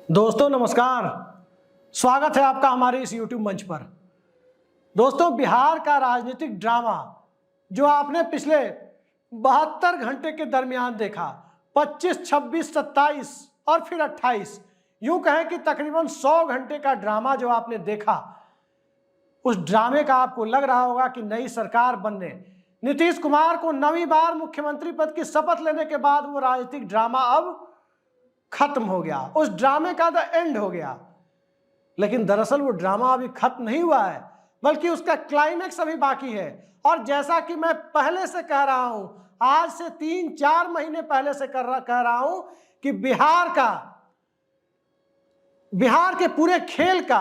दोस्तों नमस्कार, स्वागत है आपका हमारे इस YouTube मंच पर। दोस्तों, बिहार का राजनीतिक ड्रामा जो आपने पिछले 72 घंटे के दरमियान देखा, 25, 26, 27 और फिर 28, यूं कहें कि तकरीबन 100 घंटे का ड्रामा जो आपने देखा, उस ड्रामे का आपको लग रहा होगा कि नई सरकार बनने, नीतीश कुमार को 9वीं बार मुख्यमंत्री पद की शपथ लेने के बाद वो राजनीतिक ड्रामा अब खत्म हो गया, उस ड्रामे का द एंड हो गया। लेकिन दरअसल वो ड्रामा अभी खत्म नहीं हुआ है, बल्कि उसका क्लाइमेक्स अभी बाकी है। और जैसा कि मैं पहले से कह रहा हूं, आज से 3-4 महीने पहले से कह रहा हूं कि बिहार के पूरे खेल का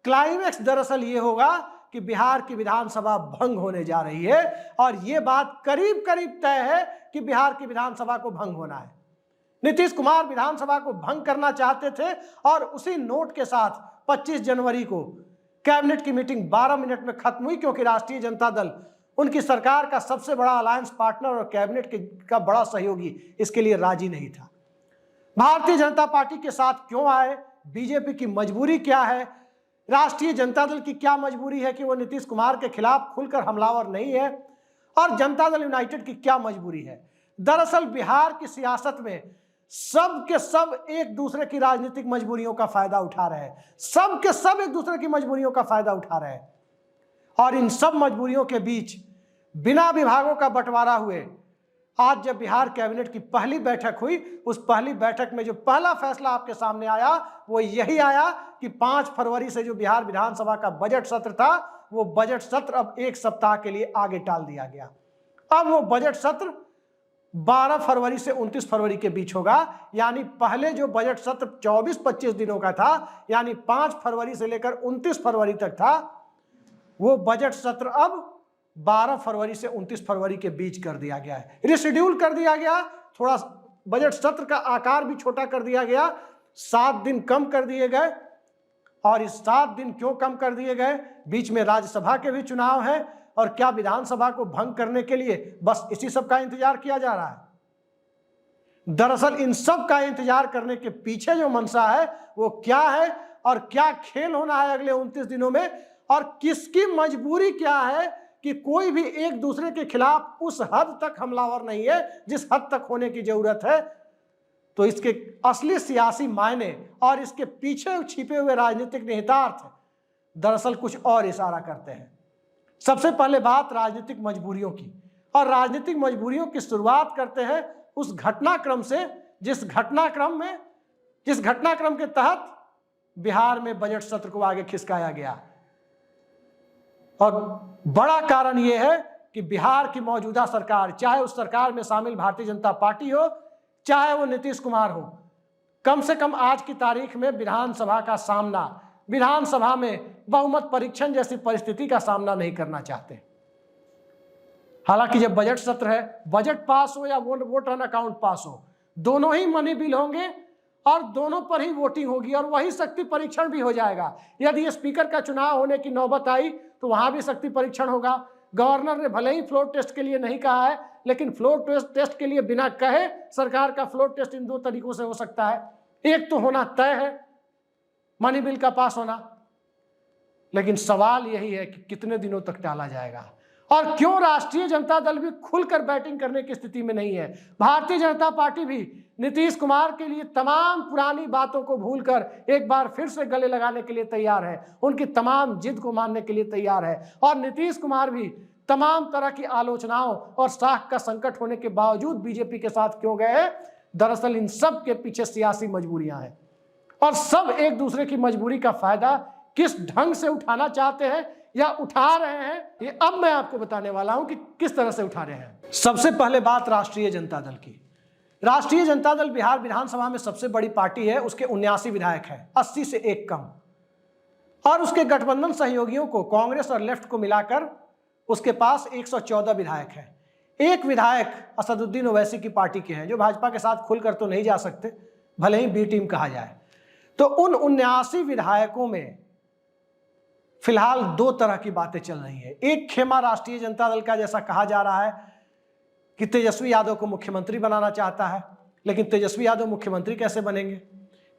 क्लाइमेक्स दरअसल ये होगा कि बिहार की विधानसभा भंग होने जा रही है। और ये बात करीब करीब तय है कि बिहार की विधानसभा को भंग होना है। नीतीश कुमार विधानसभा को भंग करना चाहते थे और उसी नोट के साथ 25 जनवरी को कैबिनेट की मीटिंग 12 मिनट में खत्म हुई, क्योंकि राष्ट्रीय जनता दल उनकी सरकार का सबसे बड़ा अलायंस पार्टनर और कैबिनेट का बड़ा सहयोगी इसके लिए राजी नहीं था। भारतीय जनता पार्टी के साथ क्यों आए, बीजेपी की मजबूरी क्या है, राष्ट्रीय जनता दल की क्या मजबूरी है कि वो नीतीश कुमार के खिलाफ खुलकर हमलावर नहीं है, और जनता दल यूनाइटेड की क्या मजबूरी है। दरअसल बिहार की सियासत में सब के सब एक दूसरे की राजनीतिक मजबूरियों का फायदा उठा रहे हैं, सब के सब एक दूसरे की मजबूरियों का फायदा उठा रहे हैं। और इन सब मजबूरियों के बीच बिना विभागों का बंटवारा हुए आज जब बिहार कैबिनेट की पहली बैठक हुई, उस पहली बैठक में जो पहला फैसला आपके सामने आया वो यही आया कि 5 फरवरी से जो बिहार विधानसभा का बजट सत्र था, वो बजट सत्र अब 1 सप्ताह के लिए आगे टाल दिया गया। अब वो बजट सत्र 12 फरवरी से 29 फरवरी के बीच होगा। यानी पहले जो बजट सत्र 24-25 दिनों का था, यानी 5 फरवरी से लेकर 29 फरवरी तक था, वो बजट सत्र अब 12 फरवरी से 29 फरवरी के बीच कर दिया गया है, रिशेड्यूल कर दिया गया। थोड़ा बजट सत्र का आकार भी छोटा कर दिया गया, 7 दिन कम कर दिए गए। और इस 7 दिन क्यों कम कर दिए गए? बीच में राज्यसभा के भी चुनाव है, और क्या विधानसभा को भंग करने के लिए बस इसी सब का इंतजार किया जा रहा है? दरअसल इन सब का इंतजार करने के पीछे जो मंशा है वो क्या है, और क्या खेल होना है अगले 29 दिनों में, और किसकी मजबूरी क्या है कि कोई भी एक दूसरे के खिलाफ उस हद तक हमलावर नहीं है जिस हद तक होने की जरूरत है। तो इसके असली सियासी मायने और इसके पीछे छिपे हुए राजनीतिक निहितार्थ दरअसल कुछ और इशारा करते हैं। सबसे पहले बात राजनीतिक मजबूरियों की, और राजनीतिक मजबूरियों की शुरुआत करते हैं उस घटनाक्रम से जिस घटनाक्रम के तहत बिहार में बजट सत्र को आगे खिसकाया गया। और बड़ा कारण यह है कि बिहार की मौजूदा सरकार, चाहे उस सरकार में शामिल भारतीय जनता पार्टी हो, चाहे वो नीतीश कुमार हो, कम से कम आज की तारीख में विधानसभा का सामना, विधानसभा में बहुमत परीक्षण जैसी परिस्थिति का सामना नहीं करना चाहते। हालांकि जब बजट सत्र है, बजट पास हो या वोट ऑन अकाउंट पास हो, दोनों ही मनी बिल होंगे और दोनों पर ही वोटिंग होगी, और वही शक्ति परीक्षण भी हो जाएगा। यदि स्पीकर का चुनाव होने की नौबत आई तो वहां भी शक्ति परीक्षण होगा। गवर्नर ने भले ही फ्लोर टेस्ट के लिए नहीं कहा है, लेकिन फ्लोर टेस्ट के लिए बिना कहे सरकार का फ्लोर टेस्ट इन 2 तरीकों से हो सकता है। एक तो होना तय है, मनी बिल का पास होना, लेकिन सवाल यही है कि कितने दिनों तक टाला जाएगा, और क्यों राष्ट्रीय जनता दल भी खुलकर बैटिंग करने की स्थिति में नहीं है। भारतीय जनता पार्टी भी नीतीश कुमार के लिए तमाम पुरानी बातों को भूलकर एक बार फिर से गले लगाने के लिए तैयार है, उनकी तमाम जिद को मानने के लिए तैयार है। और नीतीश कुमार भी तमाम तरह की आलोचनाओं और साख का संकट होने के बावजूद बीजेपी के साथ क्यों गए? दरअसल इन सब के पीछे सियासी मजबूरियां हैं, और सब एक दूसरे की मजबूरी का फायदा किस ढंग से उठाना चाहते हैं या उठा रहे हैं, ये अब मैं आपको बताने वाला हूं कि किस तरह से उठा रहे हैं। सबसे पहले बात राष्ट्रीय जनता दल की। राष्ट्रीय जनता दल बिहार विधानसभा में सबसे बड़ी पार्टी है, उसके 79 विधायक हैं, 80 से 1 कम, और उसके गठबंधन सहयोगियों को, कांग्रेस और लेफ्ट को मिलाकर उसके पास 114 विधायक हैं। एक विधायक असदुद्दीन ओवैसी की पार्टी के हैं, जो भाजपा के साथ खुलकर तो नहीं जा सकते, भले ही बी टीम कहा जाए। तो उन 79 विधायकों में फिलहाल 2 तरह की बातें चल रही हैं। एक खेमा राष्ट्रीय जनता दल का, जैसा कहा जा रहा है कि तेजस्वी यादव को मुख्यमंत्री बनाना चाहता है, लेकिन तेजस्वी यादव मुख्यमंत्री कैसे बनेंगे?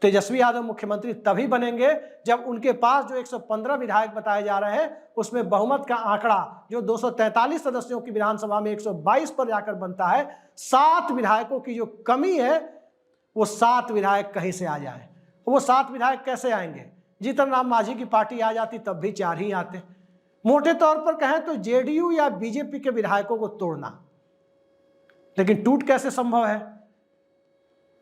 तेजस्वी यादव मुख्यमंत्री तभी बनेंगे जब उनके पास जो 115 विधायक बताए जा रहे हैं उसमें बहुमत का आंकड़ा जो 243 सदस्यों की विधानसभा में 122 पर जाकर बनता है, 7 विधायकों की जो कमी है वो 7 विधायक कहीं से आ जाए। वो 7 विधायक कैसे आएंगे? जीतन राम मांझी की पार्टी आ जाती तब भी 4 ही आते। मोटे तौर पर कहें तो जेडीयू या बीजेपी के विधायकों को तोड़ना, लेकिन टूट कैसे संभव है?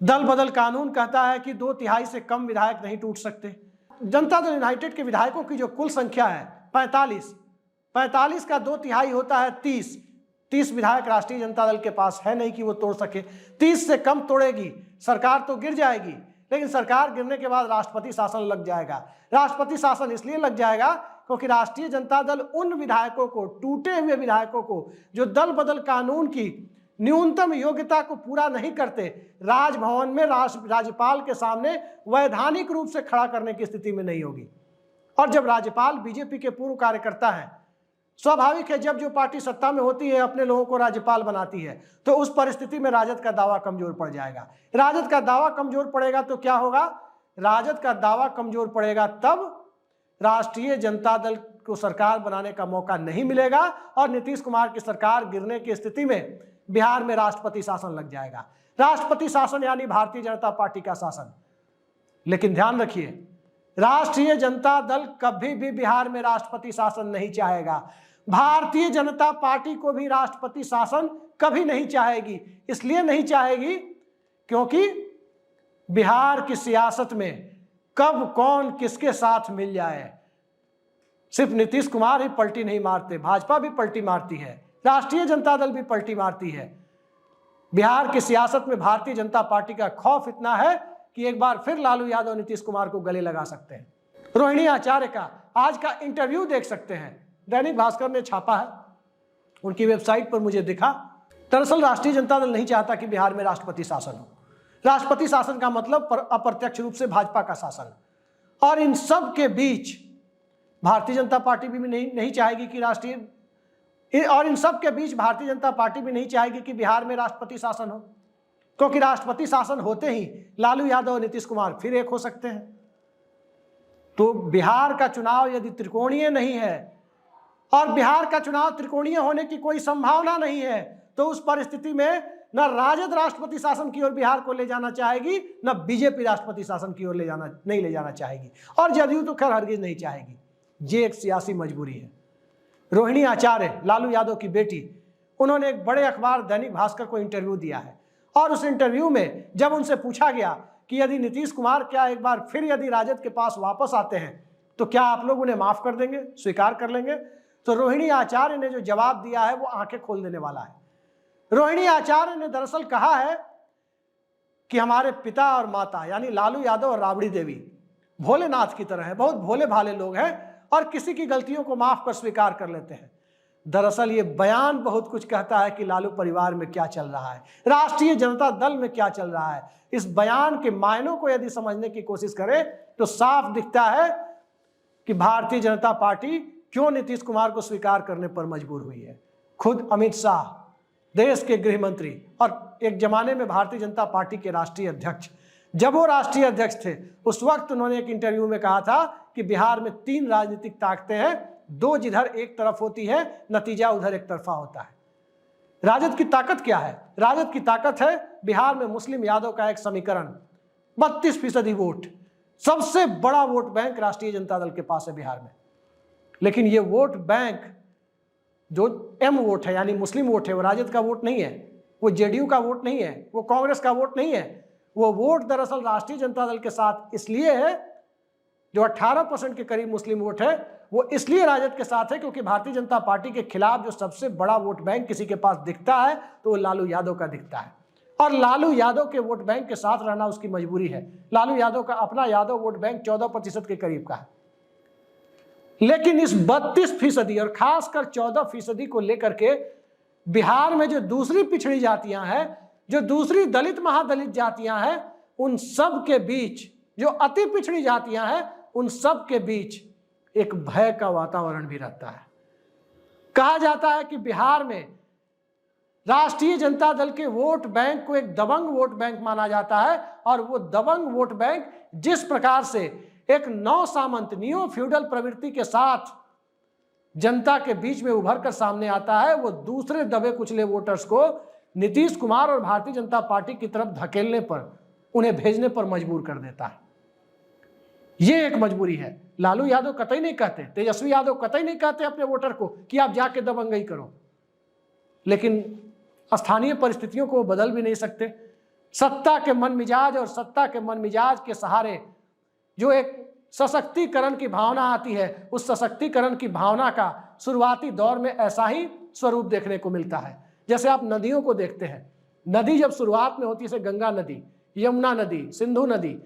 दल बदल कानून कहता है कि 2/3 से कम विधायक नहीं टूट सकते। जनता दल यूनाइटेड के विधायकों की जो कुल संख्या है 45 का 2/3 होता है 30 विधायक राष्ट्रीय जनता दल के पास है नहीं कि वो तोड़ सके। 30 से कम तोड़ेगी सरकार तो गिर जाएगी, लेकिन सरकार गिरने के बाद राष्ट्रपति शासन लग जाएगा। राष्ट्रपति शासन इसलिए लग जाएगा क्योंकि राष्ट्रीय जनता दल उन विधायकों को, टूटे हुए विधायकों को, जो दल बदल कानून की न्यूनतम योग्यता को पूरा नहीं करते, राजभवन में राज्यपाल के सामने वैधानिक रूप से खड़ा करने की स्थिति में नहीं होगी। और जब राज्यपाल बीजेपी के पूर्व कार्यकर्ता हैं, स्वाभाविक है जब जो पार्टी सत्ता में होती है अपने लोगों को राज्यपाल बनाती है, तो उस परिस्थिति में राजद का दावा कमजोर पड़ जाएगा। राजद का दावा कमजोर पड़ेगा तो क्या होगा? राजद का दावा कमजोर पड़ेगा तब राष्ट्रीय जनता दल को सरकार बनाने का मौका नहीं मिलेगा और नीतीश कुमार की सरकार गिरने की स्थिति में बिहार में राष्ट्रपति शासन लग जाएगा। राष्ट्रपति शासन यानी भारतीय जनता पार्टी का शासन। लेकिन ध्यान रखिए, राष्ट्रीय जनता दल कभी भी बिहार में राष्ट्रपति शासन नहीं चाहेगा। भारतीय जनता पार्टी को भी राष्ट्रपति शासन कभी नहीं चाहेगी। इसलिए नहीं चाहेगी क्योंकि बिहार की सियासत में कब कौन किसके साथ मिल जाए, सिर्फ नीतीश कुमार ही पलटी नहीं मारते, भाजपा भी पलटी मारती है, राष्ट्रीय जनता दल भी पलटी मारती है। बिहार की सियासत में भारतीय जनता पार्टी का खौफ इतना है कि एक बार फिर लालू यादव नीतीश कुमार को गले लगा सकते हैं। रोहिणी आचार्य का आज का इंटरव्यू देख सकते हैं, दैनिक भास्कर ने छापा है, उनकी वेबसाइट पर मुझे दिखा। दरअसल राष्ट्रीय जनता दल नहीं चाहता कि बिहार में राष्ट्रपति शासन हो। राष्ट्रपति शासन का मतलब अप्रत्यक्ष रूप से भाजपा का शासन, और इन सब के बीच भारतीय जनता पार्टी भी नहीं चाहेगी कि इन सब के बीच भारतीय जनता पार्टी भी नहीं चाहेगी कि बिहार में राष्ट्रपति शासन हो, क्योंकि राष्ट्रपति शासन होते ही लालू यादव और नीतीश कुमार फिर एक हो सकते हैं। तो बिहार का चुनाव यदि त्रिकोणीय नहीं है और बिहार का चुनाव त्रिकोणीय होने की कोई संभावना नहीं है, तो उस परिस्थिति में न राजद राष्ट्रपति शासन की ओर बिहार को ले जाना चाहेगी, न बीजेपी राष्ट्रपति शासन की ओर नहीं ले जाना चाहेगी, और जदयू तो खैर हरगिज नहीं चाहेगी। ये एक सियासी मजबूरी है। रोहिणी आचार्य, लालू यादव की बेटी, उन्होंने एक बड़े अखबार दैनिक भास्कर को इंटरव्यू दिया है, और उस इंटरव्यू में जब उनसे पूछा गया कि यदि नीतीश कुमार क्या एक बार फिर यदि राजद के पास वापस आते हैं तो क्या आप लोग उन्हें माफ कर देंगे, स्वीकार कर लेंगे? तो रोहिणी आचार्य ने जो जवाब दिया है वो आंखें खोल देने वाला है। रोहिणी आचार्य ने दरअसल कहा है कि हमारे पिता और माता यानी लालू यादव और राबड़ी देवी भोलेनाथ की तरह है, बहुत भोले भाले लोग हैं और किसी की गलतियों को माफ कर स्वीकार कर लेते हैं। दरअसल ये बयान बहुत कुछ कहता है कि लालू परिवार में क्या चल रहा है, राष्ट्रीय जनता दल में क्या चल रहा है। इस बयान के मायनों को यदि समझने की कोशिश करें तो साफ दिखता है कि भारतीय जनता पार्टी क्यों नीतीश कुमार को स्वीकार करने पर मजबूर हुई है। खुद अमित शाह, देश के गृह मंत्री और एक जमाने में भारतीय जनता पार्टी के राष्ट्रीय अध्यक्ष, जब वो राष्ट्रीय अध्यक्ष थे उस वक्त उन्होंने एक इंटरव्यू में कहा था कि बिहार में 3 राजनीतिक ताकतें हैं, 2 जिधर एक तरफ होती है, नतीजा उधर एक तरफा होता है। राजद की ताकत क्या है? राजद की ताकत है बिहार में मुस्लिम यादव का एक समीकरण, 32% वोट, सबसे बड़ा वोट बैंक राष्ट्रीय जनता दल के पास है बिहार में। लेकिन ये वोट बैंक जो एम वोट है यानी मुस्लिम वोट है, वो राजद का वोट नहीं है, वो जेडीयू का वोट नहीं है, वो कांग्रेस का वोट नहीं है। वो वोट दरअसल राष्ट्रीय जनता दल के साथ इसलिए है, जो 18% के करीब मुस्लिम वोट है, वो इसलिए राजद के साथ है क्योंकि भारतीय जनता पार्टी के खिलाफ जो सबसे बड़ा वोट बैंक किसी के पास दिखता है तो वो लालू यादव का दिखता है, और लालू यादव के वोट बैंक के साथ रहना उसकी मजबूरी है। लालू यादव का अपना यादव वोट बैंक 14% के करीब का है। लेकिन इस 32% और खासकर 14% को लेकर के बिहार में जो दूसरी पिछड़ी जातियां हैं, जो दूसरी दलित महादलित जातियां हैं, उन सब के बीच, जो अति पिछड़ी जातियां हैं, उन सब के बीच एक भय का वातावरण भी रहता है। कहा जाता है कि बिहार में राष्ट्रीय जनता दल के वोट बैंक को एक दबंग वोट बैंक माना जाता है, और वो दबंग वोट बैंक जिस प्रकार से एक नौ सामंत नियो फ्यूडल प्रवृत्ति के साथ जनता के बीच में उभर कर सामने आता है, वो दूसरे दबे कुचले वोटर्स को नीतीश कुमार और भारतीय जनता पार्टी की तरफ धकेलने पर, उन्हें भेजने पर मजबूर कर देता है। ये एक मजबूरी है। लालू यादव कतई नहीं कहते, तेजस्वी यादव कतई नहीं कहते अपने वोटर को कि आप जाके दबंगई करो, लेकिन स्थानीय परिस्थितियों को बदल भी नहीं सकते। सत्ता के मन मिजाज और सत्ता के मन मिजाज के सहारे जो एक सशक्तिकरण की भावना आती है, उस सशक्तिकरण की भावना का शुरुआती दौर में ऐसा ही स्वरूप देखने को मिलता है। जैसे आप नदियों को देखते हैं, नदी जब शुरुआत में होती है, जैसे गंगा नदी, यमुना नदी, सिंधु नदी,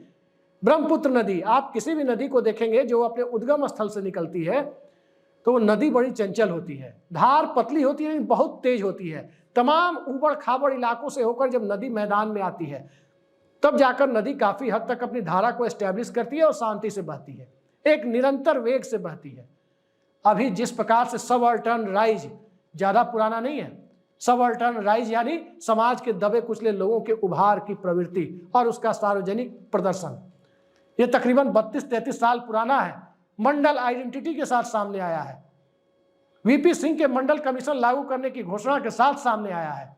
ब्रह्मपुत्र नदी, आप किसी भी नदी को देखेंगे जो अपने उद्गम स्थल से निकलती है, तो वो नदी बड़ी चंचल होती है, धार पतली होती है लेकिन बहुत तेज होती है। तमाम ऊबड़ खाबड़ इलाकों से होकर जब नदी मैदान में आती है, तब जाकर नदी काफी हद तक अपनी धारा को एस्टेब्लिश करती है और शांति से बहती है, एक निरंतर वेग से बहती है। अभी जिस प्रकार से सबअल्टर्न राइज, ज्यादा पुराना नहीं है, सबअल्टर्न राइज यानी समाज के दबे कुचले लोगों के उभार की प्रवृत्ति और उसका सार्वजनिक प्रदर्शन, ये तकरीबन 32-33 साल पुराना है। मंडल आइडेंटिटी के साथ सामने आया है, वीपी सिंह के मंडल कमीशन लागू करने की घोषणा के साथ सामने आया है।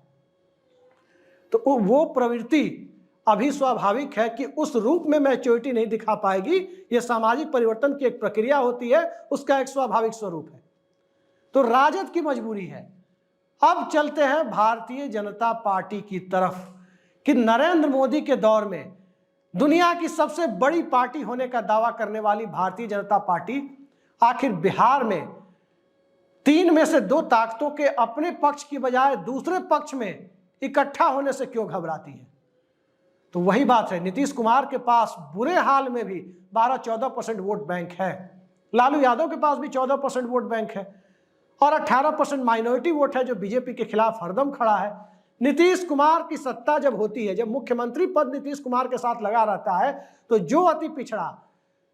तो वो प्रवृत्ति अभी स्वाभाविक है कि उस रूप में मैच्योरिटी नहीं दिखा पाएगी। यह सामाजिक परिवर्तन की एक प्रक्रिया होती है, उसका एक स्वाभाविक स्वरूप है। तो राजद की मजबूरी है। अब चलते हैं भारतीय जनता पार्टी की तरफ कि नरेंद्र मोदी के दौर में दुनिया की सबसे बड़ी पार्टी होने का दावा करने वाली भारतीय जनता पार्टी आखिर बिहार में 3 में से 2 ताकतों के अपने पक्ष की बजाय दूसरे पक्ष में इकट्ठा होने से क्यों घबराती है? तो वही बात है, नीतीश कुमार के पास बुरे हाल में भी 12-14% वोट बैंक है, लालू यादव के पास भी 14% वोट बैंक है, और 18% माइनॉरिटी वोट है जो बीजेपी के खिलाफ हरदम खड़ा है। नीतीश कुमार की सत्ता जब होती है, जब मुख्यमंत्री पद नीतीश कुमार के साथ लगा रहता है, तो जो अति पिछड़ा,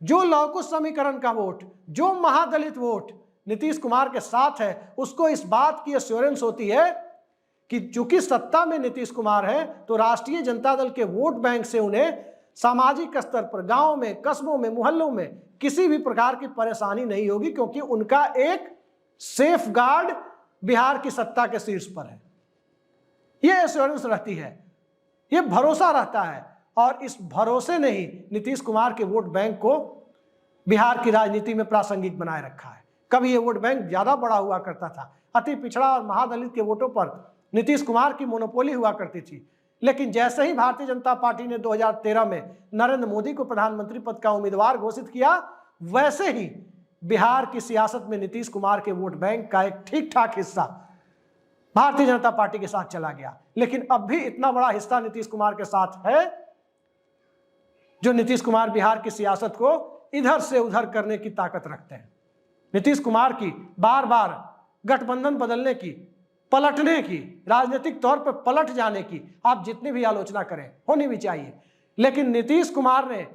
जो लौकुश समीकरण का वोट, जो महादलित वोट नीतीश कुमार के साथ है, उसको इस बात की एश्योरेंस होती है कि चूंकि सत्ता में नीतीश कुमार है, तो राष्ट्रीय जनता दल के वोट बैंक से उन्हें सामाजिक स्तर पर, गांव में, कस्बों में, मोहल्लों में किसी भी प्रकार की परेशानी नहीं होगी, क्योंकि उनका एक सेफ गार्ड बिहार की सत्ता के शीर्ष पर है। यह एश्योरेंस रहती है, यह भरोसा रहता है, और इस भरोसे ने ही नीतीश कुमार के वोट बैंक को बिहार की राजनीति में प्रासंगिक बनाए रखा है। कभी ये वोट बैंक ज्यादा बड़ा हुआ करता था, अति पिछड़ा और महादलित के वोटों पर नीतीश कुमार की मोनोपोली हुआ करती थी, लेकिन जैसे ही भारतीय जनता पार्टी ने 2013 में नरेंद्र मोदी को प्रधानमंत्री पद का उम्मीदवार घोषित किया, वैसे ही बिहार की सियासत में नीतीश कुमार के वोट बैंक का एक ठीक ठाक हिस्सा भारतीय जनता पार्टी के साथ चला गया। लेकिन अब भी इतना बड़ा हिस्सा नीतीश कुमार के साथ है जो नीतीश कुमार बिहार की सियासत को इधर से उधर करने की ताकत रखते हैं। नीतीश कुमार की बार बार गठबंधन बदलने की, पलटने की, राजनीतिक तौर पर पलट जाने की आप जितनी भी आलोचना करें, होनी भी चाहिए, लेकिन नीतीश कुमार ने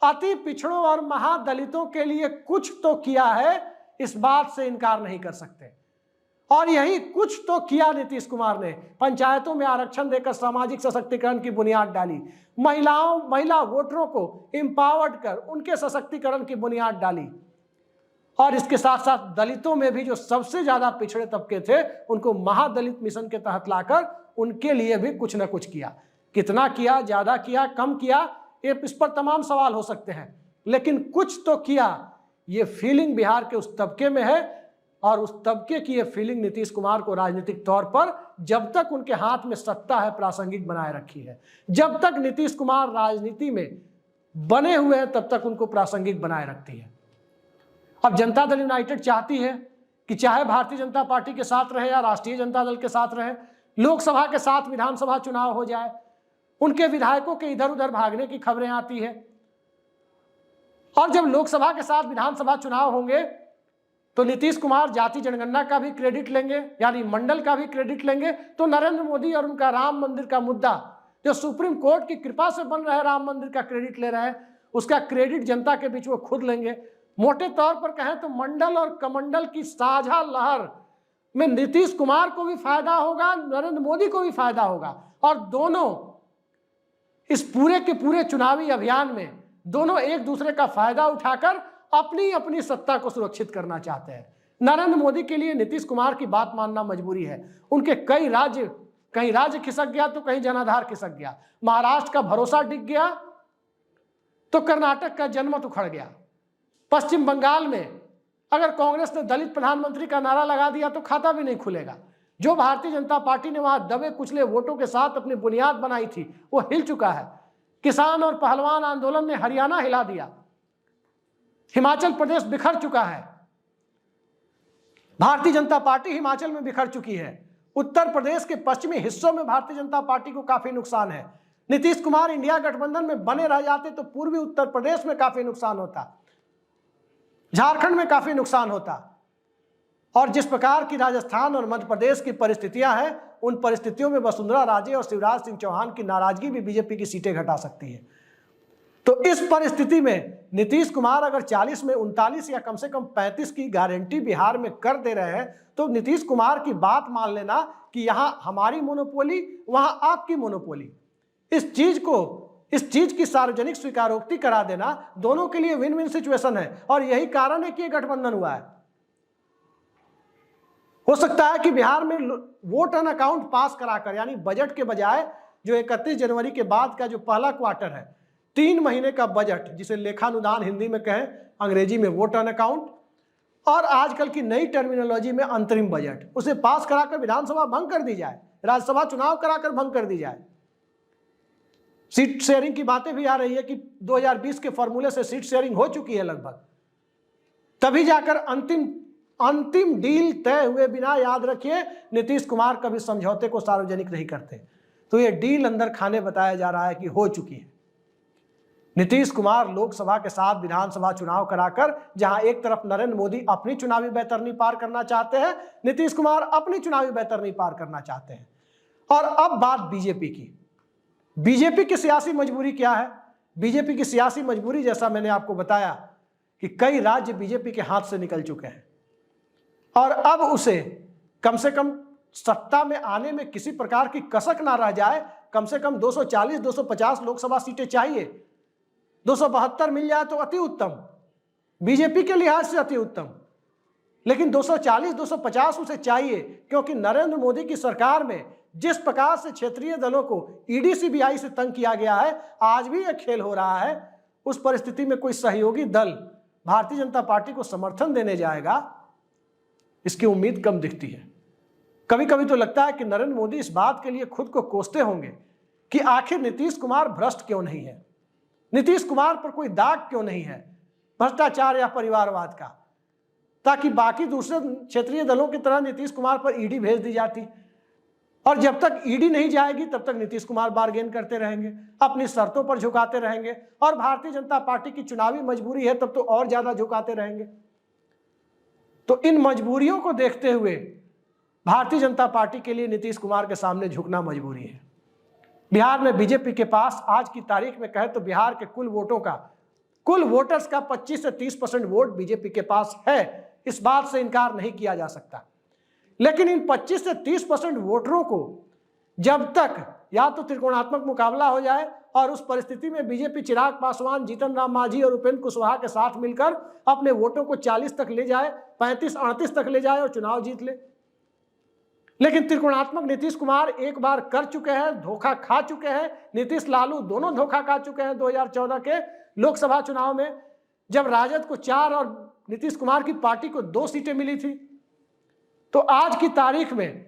अति पिछड़ों और महादलितों के लिए कुछ तो किया है, इस बात से इनकार नहीं कर सकते। और यही कुछ तो किया नीतीश कुमार ने, पंचायतों में आरक्षण देकर सामाजिक सशक्तिकरण की बुनियाद डाली, महिला वोटरों को एम्पावर्ड कर उनके सशक्तिकरण की बुनियाद डाली, और इसके साथ साथ दलितों में भी जो सबसे ज्यादा पिछड़े तबके थे, उनको महादलित मिशन के तहत लाकर उनके लिए भी कुछ न कुछ किया। कितना किया, ज्यादा किया, कम किया, ये इस पर तमाम सवाल हो सकते हैं, लेकिन कुछ तो किया। ये फीलिंग बिहार के उस तबके में है, और उस तबके की ये फीलिंग नीतीश कुमार को राजनीतिक तौर पर जब तक उनके हाथ में सत्ता है प्रासंगिक बनाए रखी है। जब तक नीतीश कुमार राजनीति में बने हुए हैं, तब तक उनको प्रासंगिक बनाए रखती है। अब जनता दल यूनाइटेड चाहती है कि चाहे भारतीय जनता पार्टी के साथ रहे या राष्ट्रीय जनता दल के साथ रहे, लोकसभा के साथ विधानसभा चुनाव हो जाए। उनके विधायकों के इधर उधर भागने की खबरें आती है, और जब लोकसभा के साथ विधानसभा चुनाव होंगे तो नीतीश कुमार जाति जनगणना का भी क्रेडिट लेंगे, यानी मंडल का भी क्रेडिट लेंगे। तो नरेंद्र मोदी और उनका राम मंदिर का मुद्दा, जो सुप्रीम कोर्ट की कृपा से बन रहा है, राम मंदिर का क्रेडिट ले रहे हैं, उसका क्रेडिट जनता के बीच वो खुद लेंगे। मोटे तौर पर कहें तो मंडल और कमंडल की साझा लहर में नीतीश कुमार को भी फायदा होगा, नरेंद्र मोदी को भी फायदा होगा, और दोनों इस पूरे के पूरे चुनावी अभियान में दोनों एक दूसरे का फायदा उठाकर अपनी अपनी सत्ता को सुरक्षित करना चाहते हैं। नरेंद्र मोदी के लिए नीतीश कुमार की बात मानना मजबूरी है। उनके कई राज्य, कहीं राज्य खिसक गया तो कहीं जनाधार खिसक गया, महाराष्ट्र का भरोसा डिग गया तो कर्नाटक का जनमत उखड़ गया, पश्चिम बंगाल में अगर कांग्रेस ने दलित प्रधानमंत्री का नारा लगा दिया तो खाता भी नहीं खुलेगा। जो भारतीय जनता पार्टी ने वहां दबे कुचले वोटों के साथ अपनी बुनियाद बनाई थी वो हिल चुका है। किसान और पहलवान आंदोलन ने हरियाणा हिला दिया, हिमाचल प्रदेश बिखर चुका है, भारतीय जनता पार्टी हिमाचल में बिखर चुकी है, उत्तर प्रदेश के पश्चिमी हिस्सों में भारतीय जनता पार्टी को काफी नुकसान है। नीतीश कुमार इंडिया गठबंधन में बने रह जाते तो पूर्वी उत्तर प्रदेश में काफी नुकसान होता, झारखंड में काफी नुकसान होता, और जिस प्रकार की राजस्थान और मध्य प्रदेश की परिस्थितियां हैं, उन परिस्थितियों में वसुंधरा राजे और शिवराज सिंह चौहान की नाराजगी भी बीजेपी की सीटें घटा सकती है। तो इस परिस्थिति में नीतीश कुमार अगर 40 में 39 या कम से कम 35 की गारंटी बिहार में कर दे रहे हैं तो नीतीश कुमार की बात मान लेना कि यहां हमारी मोनोपोली, वहां आपकी मोनोपोली, इस चीज की सार्वजनिक स्वीकारोक्ति करा देना दोनों के लिए विन विन सिचुएशन है। और यही कारण है कि यह गठबंधन हुआ है। हो सकता है कि बिहार में वोट ऑन अकाउंट पास कराकर, यानी बजट के बजाय जो 31 जनवरी के बाद का जो पहला क्वार्टर है, 3 महीने का बजट, जिसे लेखानुदान हिंदी में कहें, अंग्रेजी में वोट ऑन अकाउंट, और आजकल की नई टर्मिनोलॉजी में अंतरिम बजट, उसे पास कराकर विधानसभा भंग कर दी जाए, राज्यसभा चुनाव कराकर भंग कर दी जाए। सीट शेयरिंग की बातें भी आ रही है कि 2020 के फॉर्मूले से सीट शेयरिंग हो चुकी है लगभग, तभी जाकर अंतिम डील तय हुए बिना, याद रखिए, नीतीश कुमार कभी समझौते को सार्वजनिक नहीं करते। तो ये डील अंदर खाने बताया जा रहा है कि हो चुकी है। नीतीश कुमार लोकसभा के साथ विधानसभा चुनाव कराकर, जहां एक तरफ नरेंद्र मोदी अपनी चुनावी बैतरनी पार करना चाहते हैं, नीतीश कुमार अपनी चुनावी बैतरनी पार करना चाहते हैं। और अब बात बीजेपी की। बीजेपी की सियासी मजबूरी क्या है? बीजेपी की सियासी मजबूरी, जैसा मैंने आपको बताया कि कई राज्य बीजेपी के हाथ से निकल चुके हैं और अब उसे कम से कम सत्ता में आने में किसी प्रकार की कसक ना रह जाए। कम से कम 240-250 लोकसभा सीटें चाहिए, 272 मिल जाए तो अति उत्तम, बीजेपी के लिहाज से अति उत्तम, लेकिन 240-250 उसे चाहिए, क्योंकि नरेंद्र मोदी की सरकार में जिस प्रकार से क्षेत्रीय दलों को ईडी सीबीआई से तंग किया गया है, आज भी यह खेल हो रहा है। उस परिस्थिति में कोई सहयोगी दल भारतीय जनता पार्टी को समर्थन देने जाएगा, इसकी उम्मीद कम दिखती है। कभी कभी तो लगता है कि नरेंद्र मोदी इस बात के लिए खुद को कोसते होंगे कि आखिर नीतीश कुमार भ्रष्ट क्यों नहीं है, नीतीश कुमार पर कोई दाग क्यों नहीं है भ्रष्टाचार या परिवारवाद का, ताकि बाकी दूसरे क्षेत्रीय दलों की तरह नीतीश कुमार पर ईडी भेज दी जाती, और जब तक ईडी नहीं जाएगी तब तक नीतीश कुमार बार्गेन करते रहेंगे, अपनी शर्तों पर झुकाते रहेंगे, और भारतीय जनता पार्टी की चुनावी मजबूरी है तब तो और ज्यादा झुकाते रहेंगे। तो इन मजबूरियों को देखते हुए भारतीय जनता पार्टी के लिए नीतीश कुमार के सामने झुकना मजबूरी है। बिहार में बीजेपी के पास आज की तारीख में कहे तो बिहार के कुल वोटर्स का 25 से 30% वोट बीजेपी के पास है, इस बात से इनकार नहीं किया जा सकता। लेकिन इन 25 से 30% वोटरों को जब तक या तो त्रिकोणात्मक मुकाबला हो जाए, और उस परिस्थिति में बीजेपी चिराग पासवान, जीतन राम मांझी और उपेंद्र कुशवाहा के साथ मिलकर अपने वोटों को 40 तक ले जाए, 35-38 तक ले जाए और चुनाव जीत ले। लेकिन त्रिकोणात्मक नीतीश कुमार एक बार कर चुके हैं, धोखा खा चुके हैं। नीतीश लालू दोनों धोखा खा चुके हैं 2014 के लोकसभा चुनाव में, जब राजद को 4 और नीतीश कुमार की पार्टी को 2 सीटें मिली थी। तो आज की तारीख में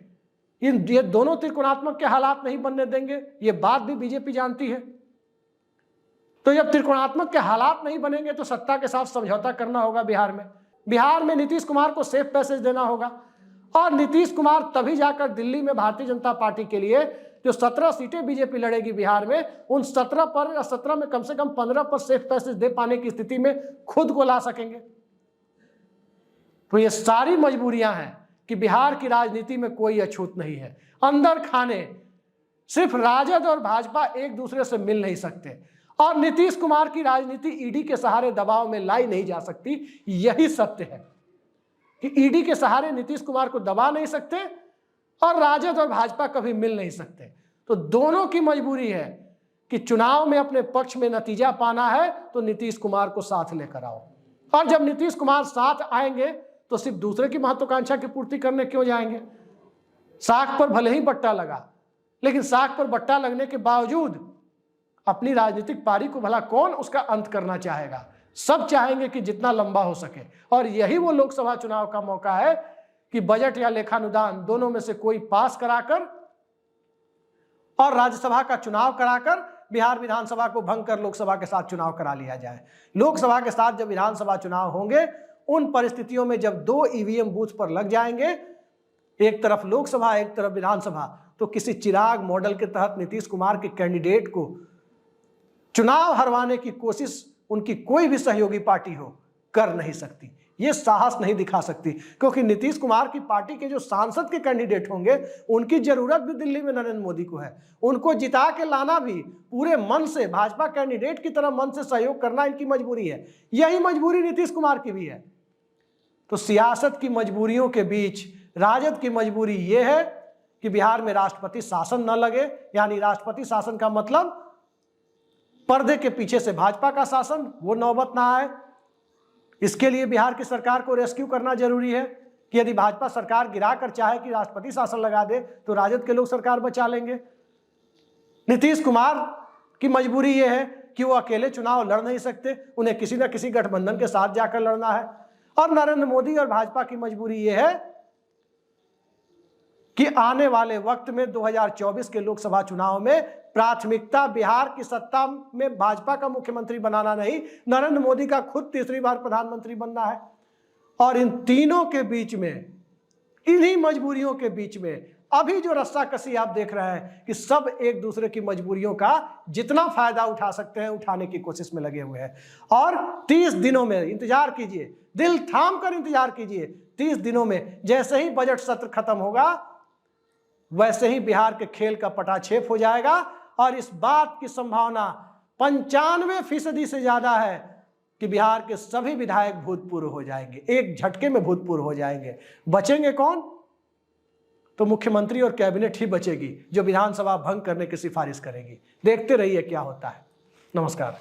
ये दोनों त्रिकोणात्मक के हालात नहीं बनने देंगे, ये बात भी बीजेपी जानती है। तो जब त्रिकोणात्मक के हालात नहीं बनेंगे तो सत्ता के साथ समझौता करना होगा। बिहार में नीतीश कुमार को सेफ पैसेज देना होगा, और नीतीश कुमार तभी जाकर दिल्ली में भारतीय जनता पार्टी के लिए जो 17 सीटें बीजेपी लड़ेगी बिहार में, उन 17 पर या 17 में कम से कम 15 पर सेफ पैसेज दे पाने की स्थिति में खुद को ला सकेंगे। तो ये सारी मजबूरियां हैं कि बिहार की राजनीति में कोई अछूत नहीं है। अंदर खाने सिर्फ राजद और भाजपा एक दूसरे से मिल नहीं सकते, और नीतीश कुमार की राजनीति ईडी के सहारे दबाव में लाई नहीं जा सकती, यही सत्य है। कि ईडी के सहारे नीतीश कुमार को दबा नहीं सकते और राजद और भाजपा कभी मिल नहीं सकते। तो दोनों की मजबूरी है कि चुनाव में अपने पक्ष में नतीजा पाना है तो नीतीश कुमार को साथ लेकर आओ। और जब नीतीश कुमार साथ आएंगे तो सिर्फ दूसरे की महत्वाकांक्षा की पूर्ति करने क्यों जाएंगे? साख पर भले ही बट्टा लगा, लेकिन साख पर बट्टा लगने के बावजूद अपनी राजनीतिक पारी को भला कौन उसका अंत करना चाहेगा? सब चाहेंगे कि जितना लंबा हो सके। और यही वो लोकसभा चुनाव का मौका है कि बजट या लेखानुदान दोनों में से कोई पास कराकर और राज्यसभा का चुनाव कराकर बिहार विधानसभा को भंग कर लोकसभा के साथ चुनाव करा लिया जाए। लोकसभा के साथ जब विधानसभा चुनाव होंगे, उन परिस्थितियों में जब 2 ईवीएम बूथ पर लग जाएंगे, एक तरफ लोकसभा एक तरफ विधानसभा, तो किसी चिराग मॉडल के तहत नीतीश कुमार के कैंडिडेट को चुनाव हरवाने की कोशिश उनकी कोई भी सहयोगी पार्टी हो कर नहीं सकती। ये साहस नहीं दिखा सकती, क्योंकि नीतीश कुमार की पार्टी के जो सांसद के कैंडिडेट होंगे उनकी जरूरत भी दिल्ली में नरेंद्र मोदी को है। उनको जिता के लाना भी पूरे मन से, भाजपा कैंडिडेट की तरह मन से सहयोग करना इनकी मजबूरी है। यही मजबूरी नीतीश कुमार की भी है। तो सियासत की मजबूरियों के बीच राजद की मजबूरी यह है कि बिहार में राष्ट्रपति शासन न लगे, यानी राष्ट्रपति शासन का मतलब पर्दे के पीछे से भाजपा का शासन, वो नौबत ना आए। इसके लिए बिहार की सरकार को रेस्क्यू करना जरूरी है कि यदि भाजपा सरकार गिराकर चाहे कि राष्ट्रपति शासन लगा दे तो राजद के लोग सरकार बचा लेंगे। नीतीश कुमार की मजबूरी यह है कि वो अकेले चुनाव लड़ नहीं सकते, उन्हें किसी न किसी गठबंधन के साथ जाकर लड़ना है। और नरेंद्र मोदी और भाजपा की मजबूरी यह है कि आने वाले वक्त में 2024 के लोकसभा चुनाव में प्राथमिकता बिहार की सत्ता में भाजपा का मुख्यमंत्री बनाना नहीं, नरेंद्र मोदी का खुद तीसरी बार प्रधानमंत्री बनना है। और इन तीनों के बीच में, इन्हीं मजबूरियों के बीच में अभी जो रस्साकसी आप देख रहे हैं कि सब एक दूसरे की मजबूरियों का जितना फायदा उठा सकते हैं उठाने की कोशिश में लगे हुए हैं। और 30 दिनों में इंतजार कीजिए, दिल थाम कर इंतजार कीजिए। 30 दिनों में जैसे ही बजट सत्र खत्म होगा वैसे ही बिहार के खेल का पटाक्षेप हो जाएगा। और इस बात की संभावना 95% से ज्यादा है कि बिहार के सभी विधायक भूतपूर्व हो जाएंगे, एक झटके में भूतपूर्व हो जाएंगे। बचेंगे कौन? तो मुख्यमंत्री और कैबिनेट ही बचेगी जो विधानसभा भंग करने की सिफारिश करेगी। देखते रहिए क्या होता है। नमस्कार।